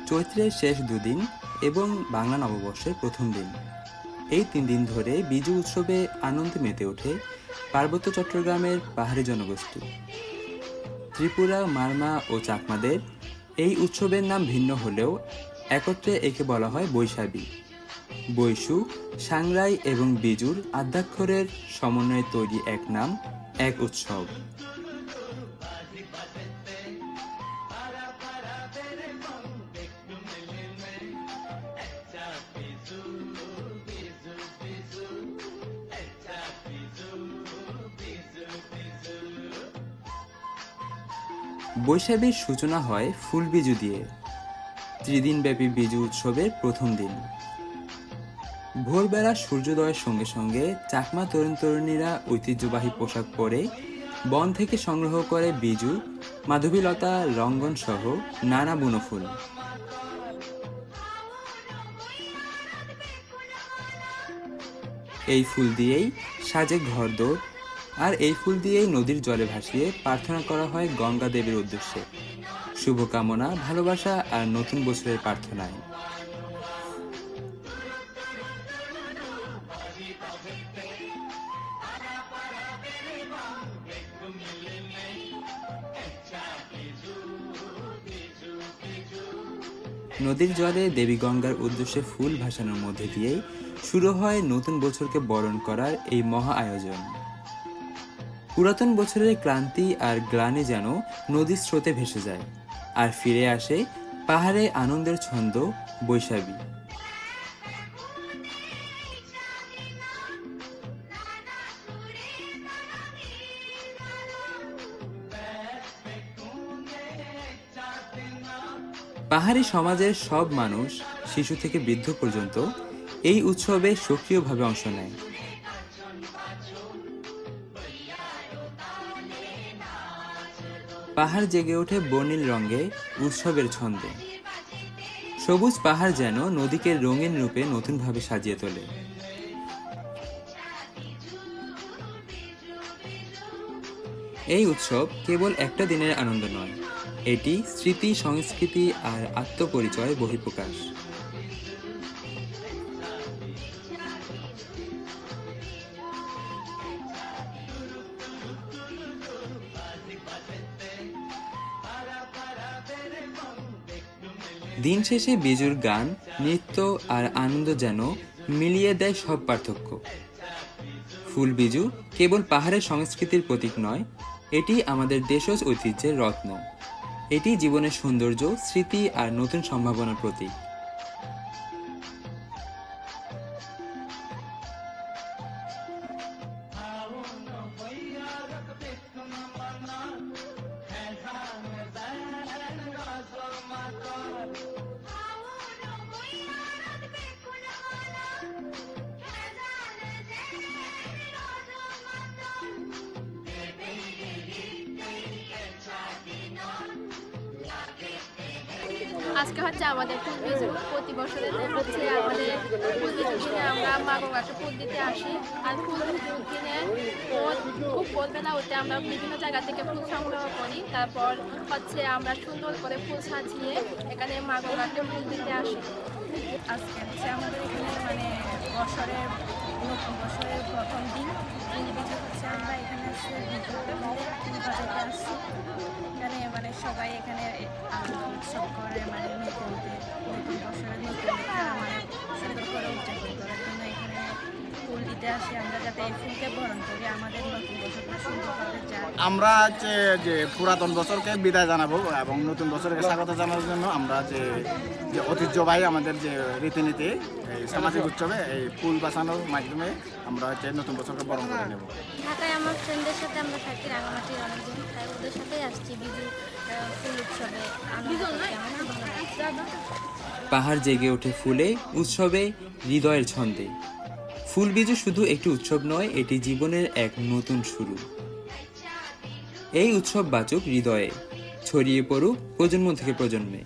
চৈত্রের শেষ দুদিন এবং বাংলা নববর্ষের প্রথম দিন। এই 3 দিন ধরে বিজু উৎসবে আনন্দে মেতে ওঠে পার্বত্য চট্টগ্রামের পাহাড়ি জনগোষ্ঠী। ত্রিপুরা, মারমা ও চাকমাদের এই উৎসবের নাম ভিন্ন হলেও একত্রে একে বলা হয় বৈশাখী। বৈশু, সাংরাই এবং বিজুর আদ্যাক্ষরের সমন্বয়ে তৈরি এক নাম, এক উৎসব। বৈশাখীর সূচনা হয় ফুলবিজু দিয়ে। 3 দিনব্যাপী বিজু উৎসবের প্রথম দিন ভোরবেলা সূর্যোদয়ের সঙ্গে সঙ্গে চাকমা তরুণ তরুণীরা ঐতিহ্যবাহী পোশাক পরে বন থেকে সংগ্রহ করে বিজু, মাধবীলতা, রঙ্গন সহ নানা বুনোফুল। এই ফুল দিয়েই সাজে ঘরদোর, আর এই ফুল দিয়েই নদীর জলে ভাসিয়ে প্রার্থনা করা হয় গঙ্গা দেবীর উদ্দেশ্যে, শুভকামনা, ভালোবাসা আর নতুন বছরের প্রার্থনায়। নদীর জলে দেবী গঙ্গার উদ্দেশ্যে ফুল ভাসানোর মধ্যে দিয়েই শুরু হয় নতুন বছরকে বরণ করার এই মহা আয়োজন। পুরাতন বছরের ক্লান্তি আর গ্লানি যেন নদীর স্রোতে ভেসে যায়, আর ফিরে আসে পাহাড়ে আনন্দের ছন্দ, বৈশাখী। পাহাড়ি সমাজের সব মানুষ, শিশু থেকে বৃদ্ধ পর্যন্ত এই উৎসবে সক্রিয়ভাবে অংশ নেয়। পাহাড় জেগে ওঠে বর্ণিল রঙে, উৎসবের ছন্দে। সবুজ পাহাড় যেন নদীকে রঙিন রূপে নতুনভাবে সাজিয়ে তোলে। এই উৎসব কেবল একটা দিনের আনন্দ নয়, এটি স্মৃতি, সংস্কৃতি আর আত্মপরিচয় বহিঃপ্রকাশ। দিন শেষে বিজুর গান, নৃত্য আর আনন্দ যেন মিলিয়ে দেয় সব পার্থক্য। ফুল বিজু কেবল পাহাড়ের সংস্কৃতির প্রতীক নয়, এটি আমাদের দেশজ ঐতিহ্যের রত্ন। এটি জীবনের সৌন্দর্য, স্মৃতি আর নতুন সম্ভাবনার প্রতীক। আজকে হচ্ছে আমাদের ফুল বিজু। প্রতি বছরে হচ্ছে আমাদের ফুল বিজুর দিনে আমরা মা গঙ্গাকে ফুল দিতে আসি। আর ফুল বিজুর দিনে খুব ভোরবেলা উঠে আমরা বিভিন্ন জায়গা থেকে ফুল সংগ্রহ করি। তারপর হচ্ছে আমরা সুন্দর করে ফুল সাজিয়ে এখানে মা গঙ্গাকে ফুল দিতে আসি। আজকে হচ্ছে আমাদের এখানে বছরের নতুন বছরের প্রথম দিন। ফুল বিজু হচ্ছে আমরা এখানে ফুল বাজাতে আসছি। এখানে সবাই এখানে আনন্দ উৎসব করে, মেতে ওঠে। নতুন বছরের নতুন সুন্দর করে উদযাপন করার জন্য এখানে ফুল দিতে আসি আমরা, যাতে এই ফুলকে বরণ করি, আমাদের নতুন বছরটা সুন্দরভাবে যায়। আমরা হচ্ছে যে পুরাতন বছরকে বিদায় জানাবো এবং নতুন বছরকে স্বাগত জানানোর জন্য আমরা যে ঐতিহ্যবাহী আমাদের যে রীতিনীতি, এই সামাজিক উৎসবে এই ফুল বাঁচানোর মাধ্যমে আমরা হচ্ছে নতুন বছরকে বরণ করে নেব। ঢাকায় আমার ফ্রেন্ডদের সাথে আমরা থাকি, রাঙামাটির অনেকজন, তাই ওদের সাথেই আসছি বিজু ফুল উৎসবে পাহাড় জেগে ওঠে ফুলে, উৎসবে, হৃদয়ের ছন্দে। ফুল বিজু শুধু একটি উৎসব নয়, এটি জীবনের এক নতুন শুরু। এই উৎসব বাচক হৃদয়ে ছড়িয়ে পড়ুক প্রজন্ম থেকে প্রজন্মে।